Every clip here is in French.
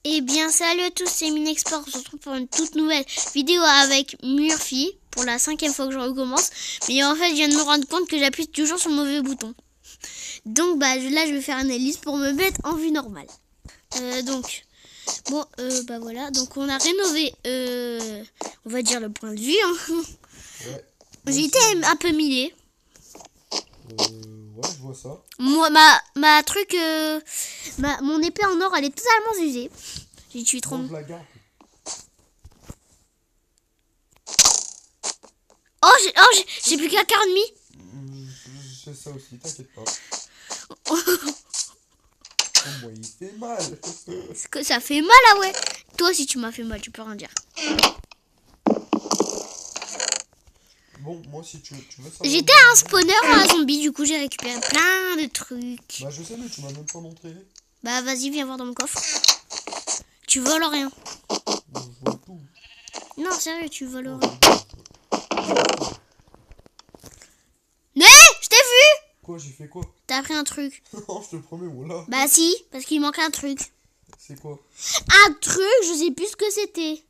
Eh bien, salut à tous, c'est Minexport. On se retrouve pour une toute nouvelle vidéo avec Murphy pour la 5e fois que je recommence. Mais en fait, je viens de me rendre compte que j'appuie toujours sur le mauvais bouton. Donc, là, je vais faire une analyse pour me mettre en vue normale. Voilà. Donc, on a rénové, on va dire, le point de vue. Hein. Ouais. J'ai été un peu millé. Ouais, je vois ça. Moi, mon épée en or, elle est totalement usée. J'ai tué trop. Bon, je la garde. J'ai plus qu'un quart et demi. J'ai ça aussi, t'inquiète pas. Oh, moi, il fait mal. Parce que ça fait mal, ah ouais. Toi, si tu m'as fait mal, tu peux rien dire. Bon, moi, si tu veux savoir... J'étais un spawner à un zombie, du coup, j'ai récupéré plein de trucs. Bah, je sais, mais tu m'as même pas montré. Bah, vas-y, viens voir dans mon coffre. Tu voles rien. Bon, je vois tout. Non, sérieux, tu voles Oh, rien. je... Je t'ai vu. Quoi, j'ai fait quoi? T'as pris un truc. Non, je te promets, voilà. Bah si, parce qu'il manquait un truc. C'est quoi? Un truc, je sais plus ce que c'était.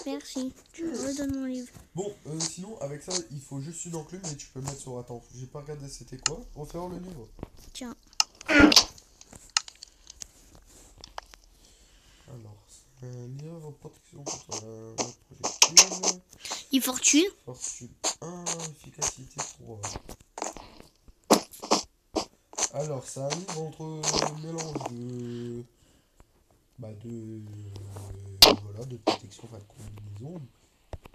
Merci. Tu me redonnes mon livre. Bon, sinon, avec ça, il faut juste une enclume et tu peux mettre sur... Attends, j'ai pas regardé c'était quoi. Refaire le livre. Tiens. Alors, c'est un livre protection contre la projectile. Fortune. Fortune 1, efficacité 3. Alors, c'est un livre entre mélange de... Bah, voilà, de protection, enfin, de combinaison.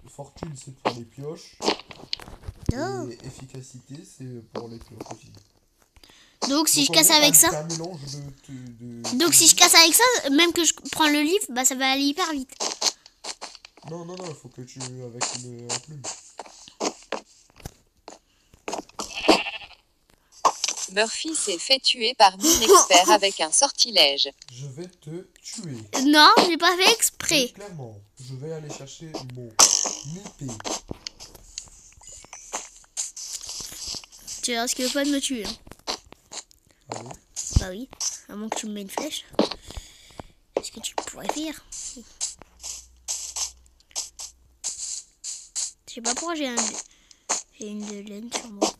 Fortune, c'est pour les pioches. Oh. Et efficacité, c'est pour les pioches aussi. Donc si je en casse gros, avec c'est ça. un mélange Donc si je casse avec ça, même que je prends le livre, bah ça va aller hyper vite. Non, il faut que tu... avec une plume. Murphy s'est fait tuer par Minexpert avec un sortilège. Je vais te tuer. Non, j'ai pas fait exprès. Et clairement, je vais aller chercher mon épée. Tu risques pas de me tuer. Allez. Bah oui, à moins que tu me mets une flèche. Qu'est-ce que tu pourrais faire? Je sais pas pourquoi j'ai une de laine sur moi.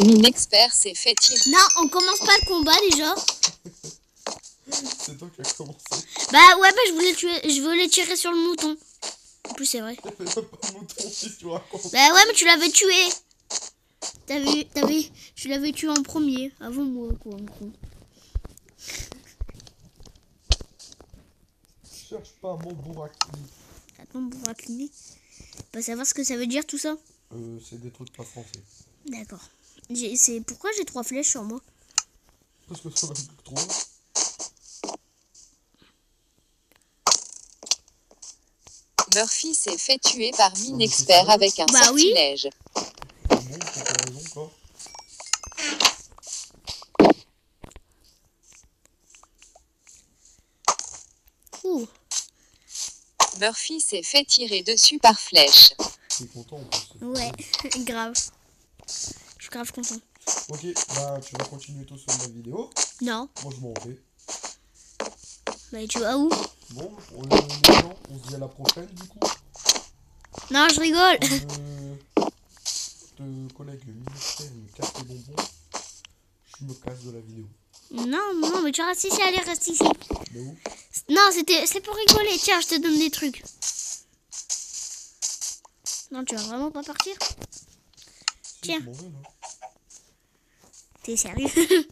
Minexpert s'est fait tirer. Non, on commence pas le combat déjà. C'est toi qui as commencé. Bah ouais, je voulais tirer sur le mouton. En plus c'est vrai. T'as fait même pas mon ton si tu racontes. Bah ouais, mais tu l'avais tué. Tu l'avais tué en premier, avant moi quoi. En gros. Cherche pas mon bourracli. Attends, pour incliner. Pas savoir ce que ça veut dire tout ça. C'est des trucs pas français. D'accord. C'est pourquoi j'ai 3 flèches sur moi. Parce que ça va plus que trop. Murphy s'est fait tuer par Minexpert avec un sortilège. Bon, t'as raison quoi. Ouh. Murphy s'est fait tirer dessus par flèche. T'es content en plus. Ouais, grave. Je suis grave content. Ok, bah tu vas continuer tout sur ma vidéo. Non. Moi je m'en vais. Bah tu vas où? Bon, les gens, on se dit à la prochaine du coup. Non, je rigole. De collègue ministère me casse les bonbons. Je me casse de la vidéo. Non, mais tu restes ici, allez, reste ici. Mais où? Non, c'est pour rigoler. Tiens, je te donne des trucs. Non, tu vas vraiment pas partir? Si, Tiens. je m'en vais là. T'es sérieux?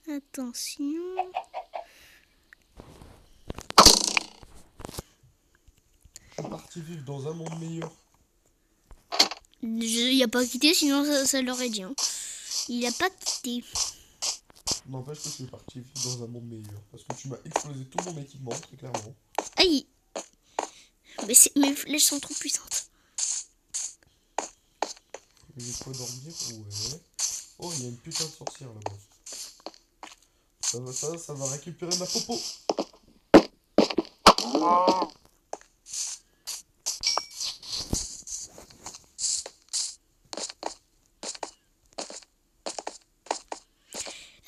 Attention. Je suis parti vivre dans un monde meilleur. Il a pas quitté, sinon ça l'aurait dit. Hein. Il a pas quitté. N'empêche que je suis parti vivre dans un monde meilleur. Parce que tu m'as explosé tout mon équipement, très clairement. Aïe. Mais mes flèches sont trop puissantes. J'ai quoi dormir? Ouais. Oh, il y a une putain de sorcière là-bas. Ça va récupérer ma popo.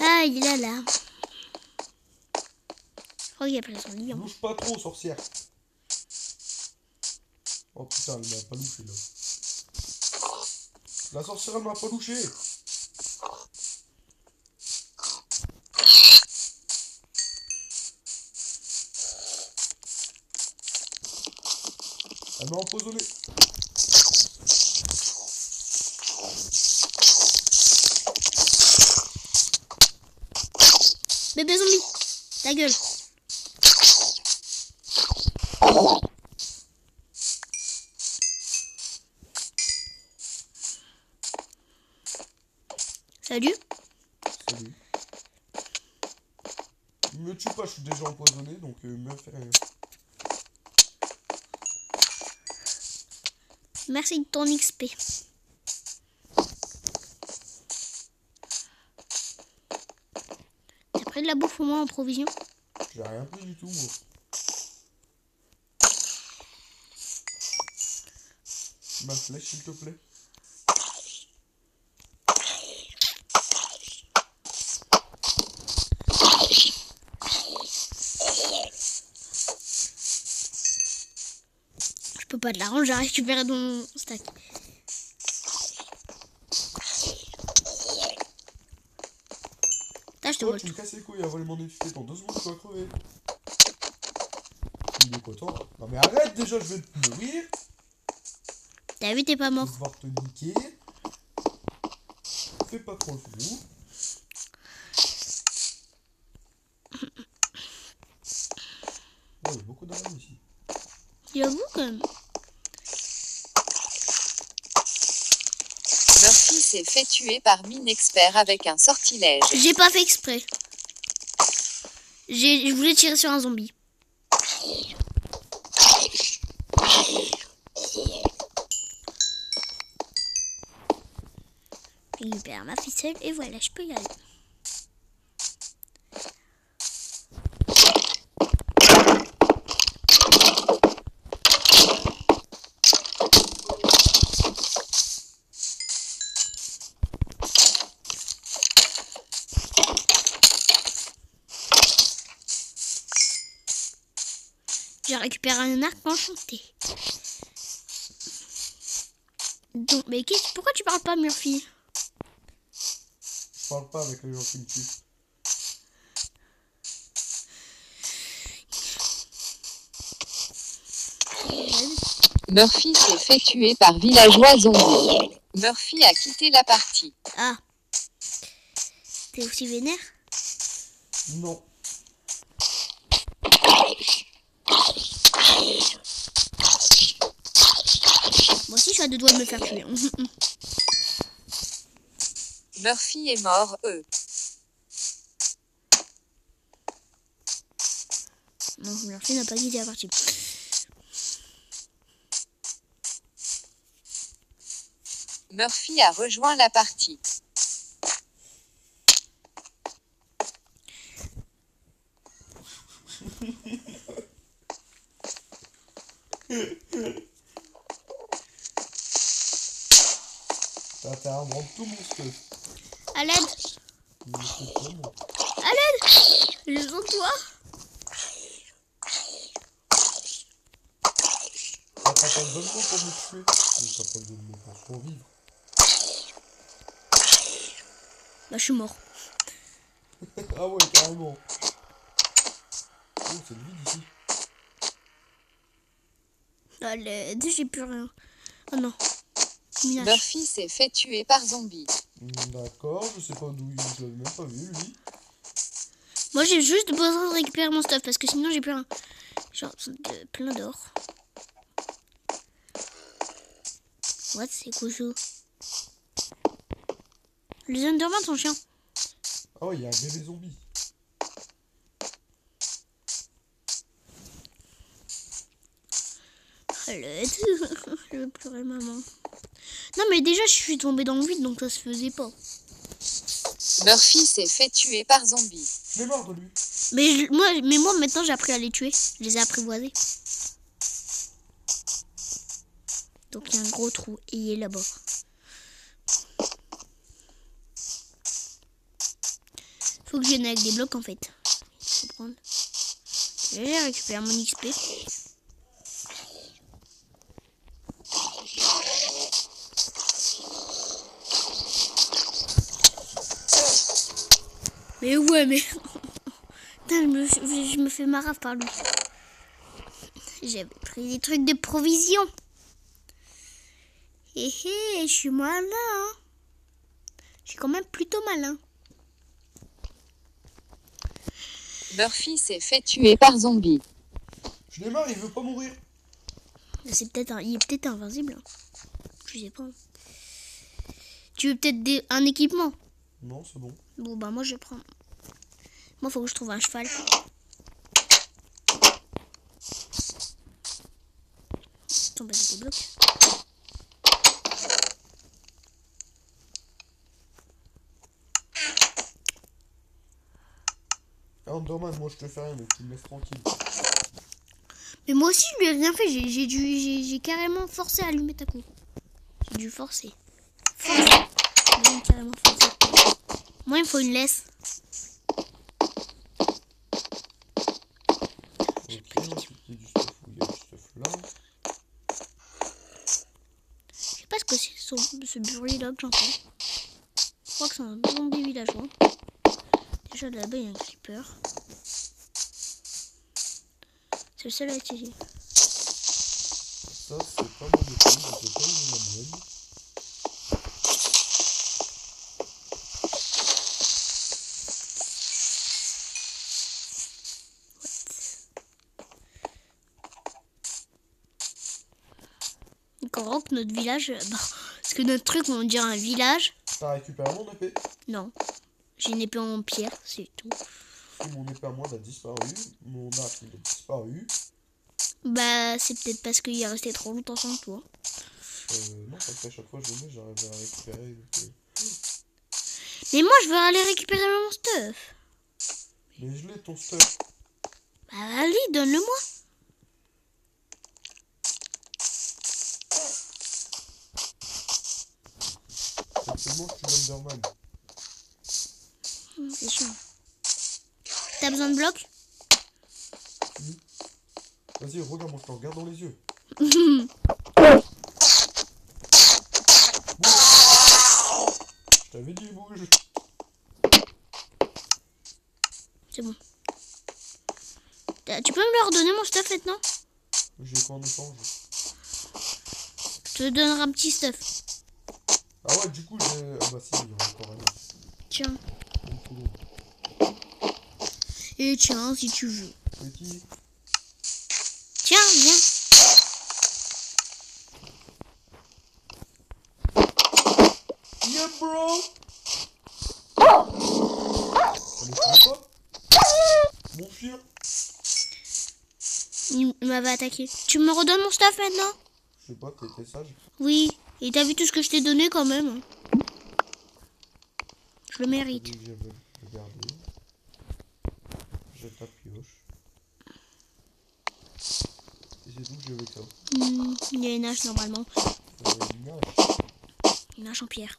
Ah, il est là. Oh, il y a plein de zombies. Louche pas trop, sorcière. Oh putain, elle m'a pas louché là. La sorcière, elle m'a pas louché. Elle m'a empoisonné. Bébé zombie, ta gueule. Salut. Salut. Me tue pas, je suis déjà empoisonné, donc me fait rien. Merci de ton XP. T'as pris de la bouffe au moins en provision? J'ai rien pris du tout, moi. Ma flèche, s'il te plaît. Je peux pas te la rendre, j'ai récupéré dans mon stack. Là, je te Toi, vois. tu me casses les couilles à voler mon XP. Dans 2 secondes, tu vas crever. Il est content. Non, mais arrête déjà, je vais te mourir. T'as vu, t'es pas Je vais mort. devoir te niquer. Fais pas trop le fou. Oh, il y a beaucoup d'armes ici. J'avoue quand même. Murphy s'est fait tuer par Minexpert avec un sortilège. J'ai pas fait exprès. Je voulais tirer sur un zombie. Je libère ma ficelle et voilà, je peux y aller. J'ai récupéré un arc enchanté. Donc, mais pourquoi tu parles pas, Murphy? Je parle pas avec les gens qui me tuent. Murphy s'est fait tuer par villageois zombie. Murphy a quitté la partie. Ah. T'es aussi vénère? Non. Moi aussi, je suis à 2 doigts de me faire tuer. Murphy est mort, Non, Murphy n'a pas quitté la partie. Murphy a rejoint la partie. T'as à me rendre tout mon stuff. À l'aide! Mais c'est pas moi. À l'aide! Je sens toi! T'as pas besoin de moi pour me tuer. T'as pas besoin de moi pour survivre. Bah, je suis mort. Ah ouais, carrément. Oh, c'est le vide ici. À l'aide, j'ai plus rien. Oh non. Minage. Murphy s'est fait tuer par zombie. D'accord, je sais pas d'où il est, je l'avais même pas vu lui. Moi, j'ai juste besoin de récupérer mon stuff parce que sinon, j'ai plus rien. Genre, plein d'or. What, c'est quoi ça? Les Enderman sont chiants. Ah ouais, il y a un bébé zombie. À l'aide. Je veux pleurer, maman. Non, mais déjà, je suis tombée dans le vide, donc ça se faisait pas. Murphy s'est fait tuer par zombie. Je l'ai mort de lui. Mais moi maintenant j'ai appris à les tuer. Je les ai apprivoisés. Donc il y a un gros trou et il est là-bas. Faut que je vienne avec des blocs en fait. Faut prendre. J'ai récupéré mon XP. Mais ouais, mais... Putain, je me fais marave par lui. J'avais pris des trucs de provision. Hé hé, je suis malin. Hein. Je suis quand même plutôt malin. Murphy s'est fait tuer par zombie. Je l'ai marre, il veut pas mourir. C'est peut-être il est peut-être invincible. Hein. Je sais pas. Tu veux peut-être un équipement? Non, c'est bon. Bon, bah moi je prends. Moi, faut que je trouve un cheval. Attends, bah j'ai des blocs. Ah, Enderman, moi je te fais rien, donc tu me laisses tranquille. Mais moi aussi, je lui ai rien fait. J'ai carrément forcé à lui mettre à coup. J'ai dû forcer. J'ai carrément forcé. Moi, il me faut une laisse. Ok, ensuite il y a du stuff où il y a du stuff là. Je sais pas ce que c'est ce bruit-là que j'entends. Je crois que c'est un zombie villageois. Déjà là-bas, il y a un creeper. C'est le seul à être ici. Ça, c'est pas mon équipe, je sais pas où est la mienne. Encore que notre village... parce que notre truc, on dirait un village. T'as récupéré mon épée? Non. J'ai une épée en pierre, c'est tout. Et mon épée à moi a disparu. Mon arc il a disparu. Bah, c'est peut-être parce qu'il est resté trop longtemps sans toi. Non, parce qu'à chaque fois je le mets, j'arrive à récupérer. Donc, Mais moi, je veux aller récupérer mon stuff. Mais je l'ai ton stuff. Bah, allez, donne-le-moi. Actuellement, je suis l'Enderman. C'est chiant. T'as besoin de blocs? Vas-y, regarde-moi, je te regarde dans les yeux. Je t'avais dit, bouge. C'est bon. Tu peux me leur donner mon stuff maintenant? J'ai quoi en échange? Je te donnerai un petit stuff. Ah ouais, du coup, j'ai... Ah bah si, il y en a encore un. Tiens. Et tiens, si tu veux. Petit. Tiens, viens. Yeah, bro. Allez, tu veux pas? Mon chien. Il m'avait attaqué. Tu me redonnes mon stuff maintenant? Je sais pas, t'étais sage. Oui. Et t'as vu tout ce que je t'ai donné quand même? Je le mérite. Je vais regarder. Je tape pioche. Et c'est tout que j'ai avec ça. Il y a une hache normalement. Une hache. Une hache en pierre.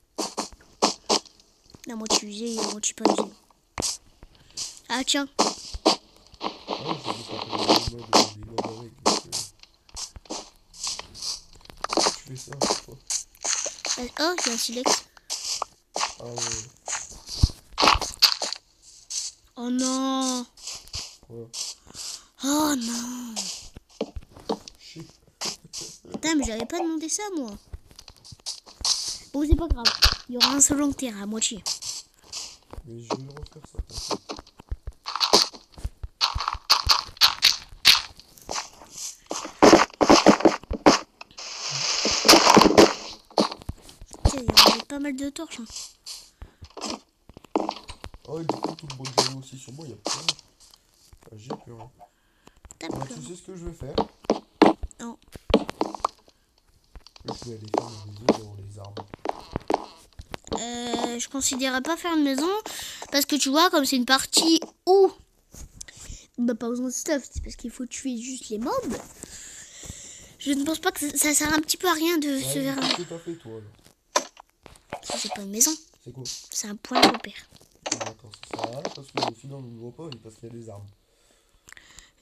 La moitié usée et la moitié pas usée. Ah tiens. Ah oui, c'est pour ça que les modes avec. Tu fais ça à chaque fois. Oh, il y a un silex. Ah ouais. Oh non. Ouais. Oh non. Shit. Putain, mais j'avais pas demandé ça moi. Bon, c'est pas grave. Il y aura un seul terre à moitié. Mais je vais refaire ça. T'inquiète. Tiens, il y avait pas mal de torches. Hein. Oh, et du coup, tout le bois que j'avais aussi sur moi, il y a plus rien. Enfin, j'ai plus rien. Alors, tu sais ce que je vais faire? Non. Je vais aller faire une maison dans les arbres. Je considérais pas faire une maison parce que tu vois, comme c'est une partie où Bah pas besoin de stuff, c'est parce qu'il faut tuer juste les mobs. Je ne pense pas que ça sert un petit peu à rien de se faire... Qu'est-ce que t'as fait toi là? Ça c'est pas une maison, C'est quoi? c'est un point de repère. D'accord, ça sert à rien parce que sinon on ne voit pas et parce qu'il y a des armes.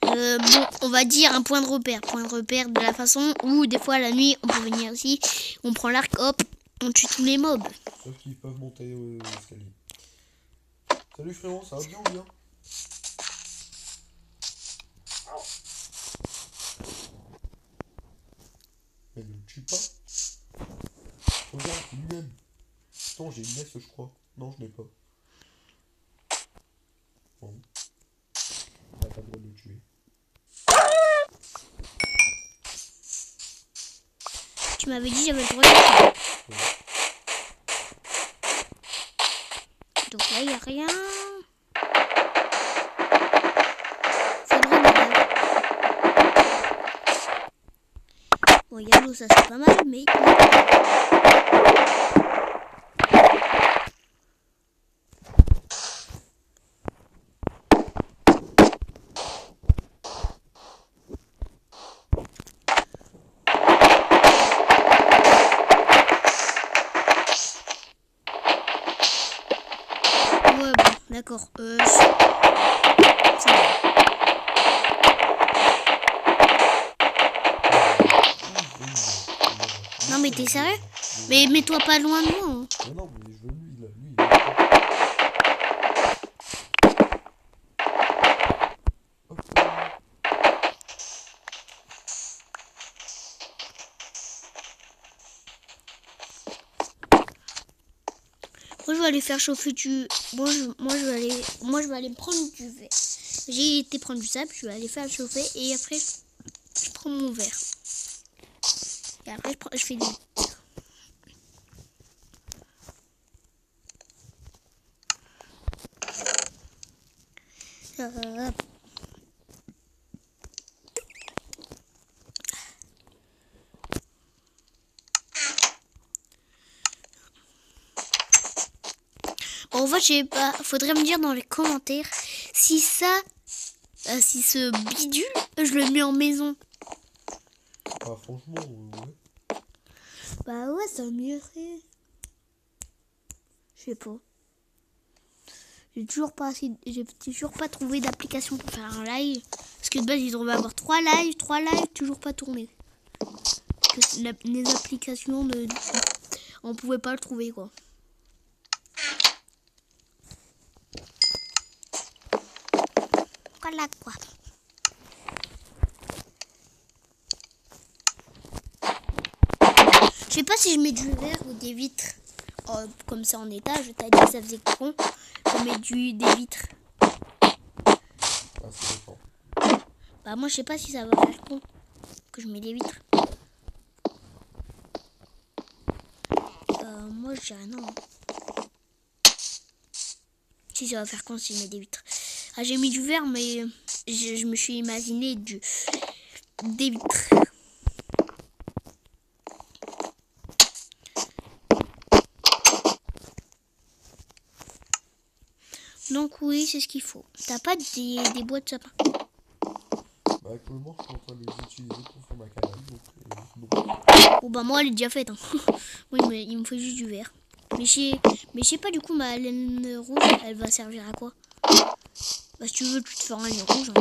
Bon, on va dire un point de repère. Point de repère de la façon où des fois la nuit on peut venir ici, on prend l'arc, hop, on tue tous les mobs. Sauf qu'ils peuvent monter l'escalier. Salut frérot, ça va bien ou bien? Mais ne le tue pas. Regarde, lui-même. Attends, j'ai une laisse, je crois. Non, je n'ai pas. Bon. T'as pas le droit de le tuer. Tu m'avais dit j'avais le droit de le tuer. Donc là, il n'y a rien. Faudrait une bon, il y a l'eau, ça c'est pas mal, mais... Ouais, bon, d'accord. Ça va. Non mais t'es sérieux? Mais mets-toi pas loin de moi. Hein. Mais non, mais je veux lui, là. Lui, hop. Moi je vais aller faire chauffer du... Moi je vais aller me prendre du verre. J'ai été prendre du sable, je vais aller faire le chauffer et après je prends mon verre. Et après je fais du... En fait, je sais pas, faudrait me dire dans les commentaires si ça, si ce bidule, je le mets en maison. Ah, franchement, ouais. Bah ouais, ça m'irait. Je sais pas. J'ai toujours pas trouvé d'application pour faire un live. Parce que de base, ils devaient avoir 3 lives, toujours pas tourné. Parce que les applications, on pouvait pas le trouver, quoi. Voilà, quoi. Je sais pas si je mets du verre ou des vitres. Oh, comme ça en étage, t'as dit que ça faisait con. Je mets des vitres. Ah, ça dépend. Bah moi je sais pas si ça va faire con que je mets des vitres. Moi je dirais non. Si ça va faire con si je mets des vitres. Ah j'ai mis du verre mais je me suis imaginé des vitres. Donc oui c'est ce qu'il faut. T'as pas des boîtes de sapin? Bah actuellement je suis en train de les utiliser pour faire ma cabane. Donc, bon. Bon bah moi elle est déjà faite. Hein. Oui mais il me faut juste du verre. Mais je sais pas du coup ma laine rouge elle va servir à quoi? Bah si tu veux tu te feras un lion rouge.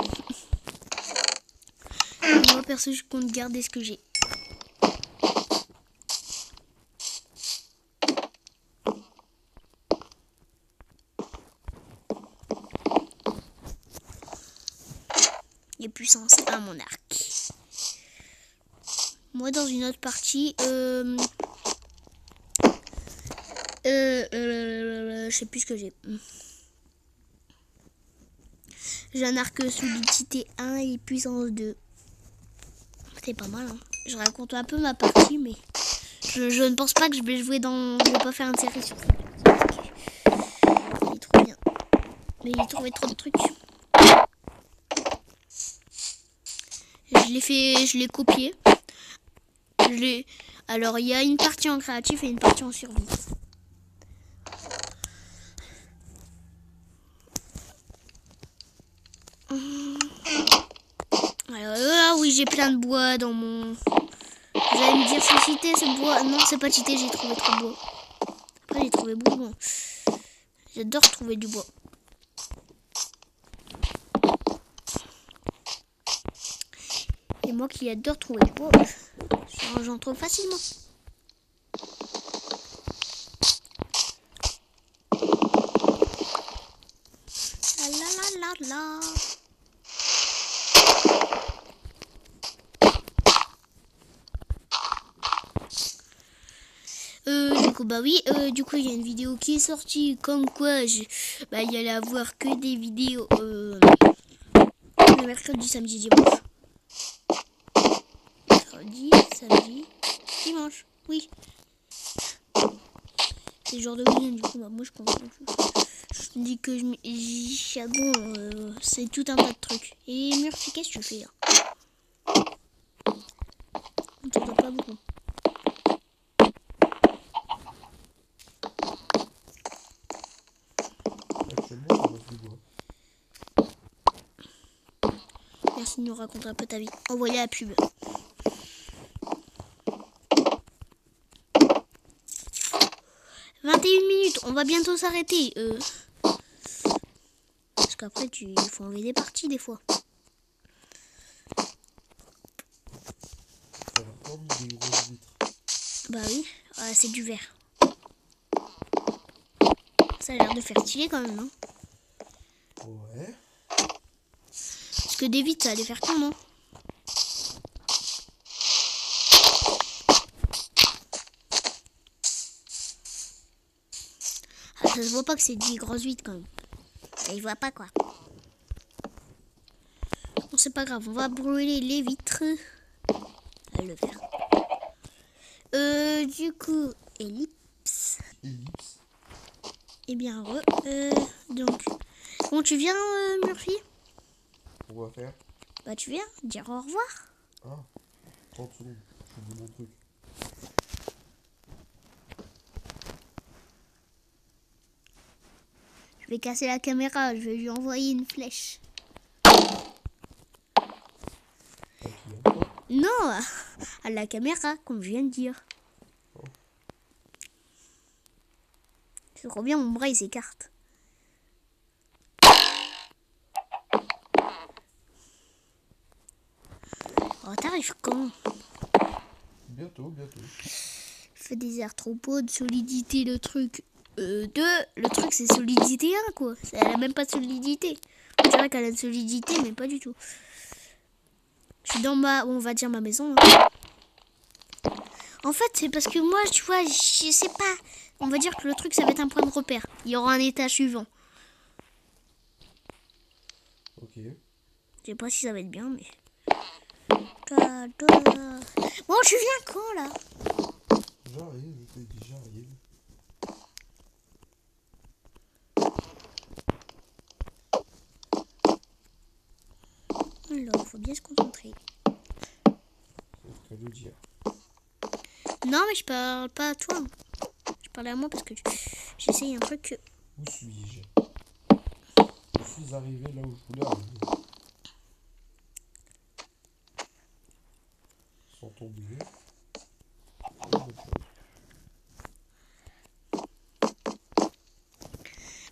Hein. Moi perso je compte garder ce que j'ai. Et puissance à mon arc. Moi dans une autre partie je sais plus ce que j'ai. J'ai un arc solidité 1 et puissance 2. C'est pas mal hein. Je raconte un peu ma partie mais je ne pense pas que je vais jouer dans... Je vais pas faire une série sur ça. Il est trop bien. Mais il trouvait trop de trucs. Je l'ai copié. Alors il y a une partie en créatif et une partie en survie. Alors, oui, j'ai plein de bois dans mon... Vous allez me dire, c'est cheaté ce bois. Non, c'est pas cheaté, j'ai trouvé trop de bois. Après, j'ai trouvé beaucoup de bois. J'adore trouver du bois. Et moi qui adore trouver du bois, j'en trouve facilement. La la la la. Du coup, bah oui, du coup, il y a une vidéo qui est sortie comme quoi bah, il y allait avoir que des vidéos le mercredi, samedi, dimanche. Mercredi, samedi, dimanche, oui. C'est le genre de week-end, du coup, bah moi je comprends. Je me dis que c'est tout un tas de trucs. Et Murphy, qu'est-ce que tu fais là? On t'entend pas beaucoup. Actuellement, on reste du bois. Merci de nous raconter un peu ta vie. Envoyez la pub. « 21 minutes, on va bientôt s'arrêter. Parce qu'après, il faut enlever des parties des fois. Ça va prendre des grosses vitres. Bah oui, c'est du verre. Ça a l'air de faire stylé quand même, non? Ouais. Parce que des vitres, ça allait faire quand, non? Ah, ça se voit pas que c'est des grosses vitres quand même. Ça y voit pas quoi. Bon, c'est pas grave, on va brûler les vitres. À le faire. Du coup, ellipse. Ellipse. Et bien heureux. Donc, bon, tu viens, Murphy? On va faire. Bah, tu viens dire au revoir. Ah, 30 secondes. Je dis mon truc. Je vais casser la caméra, je vais lui envoyer une flèche. Non, à la caméra, comme je viens de dire. C'est trop bien, mon bras il s'écarte. Oh, t'arrives quand? Bientôt, bientôt. Fais des airs trop beaux, de solidité, le truc. 2, le truc c'est solidité 1 quoi. Elle a même pas de solidité. On dirait qu'elle a de solidité, mais pas du tout. Je suis dans on va dire ma maison. Hein. En fait, c'est parce que moi, tu vois, je sais pas. On va dire que le truc, ça va être un point de repère. Il y aura un état suivant. Ok. Je sais pas si ça va être bien, mais... Bon, tu viens quand, là? J'arrive, je t'ai dit j'arrive. Alors, faut bien se concentrer. C'est ce que je veux dire. Non, mais je parle pas à toi. Je parlais à moi parce que j'essaye un truc que... Où suis-je? Je suis arrivé là où je voulais arriver. Sans tomber.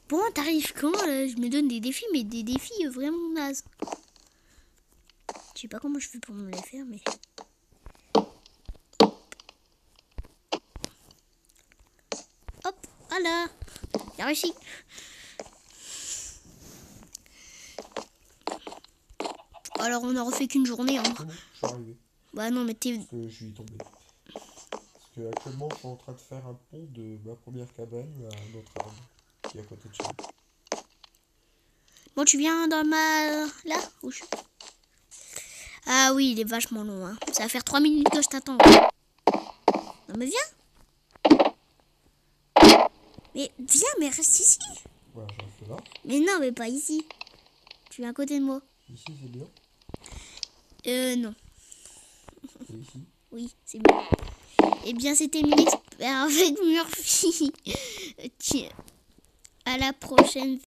Bon, t'arrives quand là? Je me donne des défis, mais des défis vraiment nazes. Je sais pas comment je fais pour me les faire, mais... Hop, voilà. J'ai réussi. Alors, on a refait qu'une journée. Hein. C'est bon, je suis arrivé. Bah non, mais t'es... Parce que je suis tombé. Parce que actuellement, je suis en train de faire un pont de ma première cabane à notre arbre qui est à côté de chez nous. Bon, tu viens dans ma... Là où je suis. Ah oui, il est vachement long. Hein. Ça va faire 3 minutes que je t'attends. Non, mais viens. Mais viens, mais reste ici. Voilà, je reste là. Mais non, mais pas ici. Tu viens à côté de moi. Ici, c'est bien. Non. C'est ici. Oui, c'est bien. Eh bien, c'était Minexpert avec Murphy. Tiens, à la prochaine.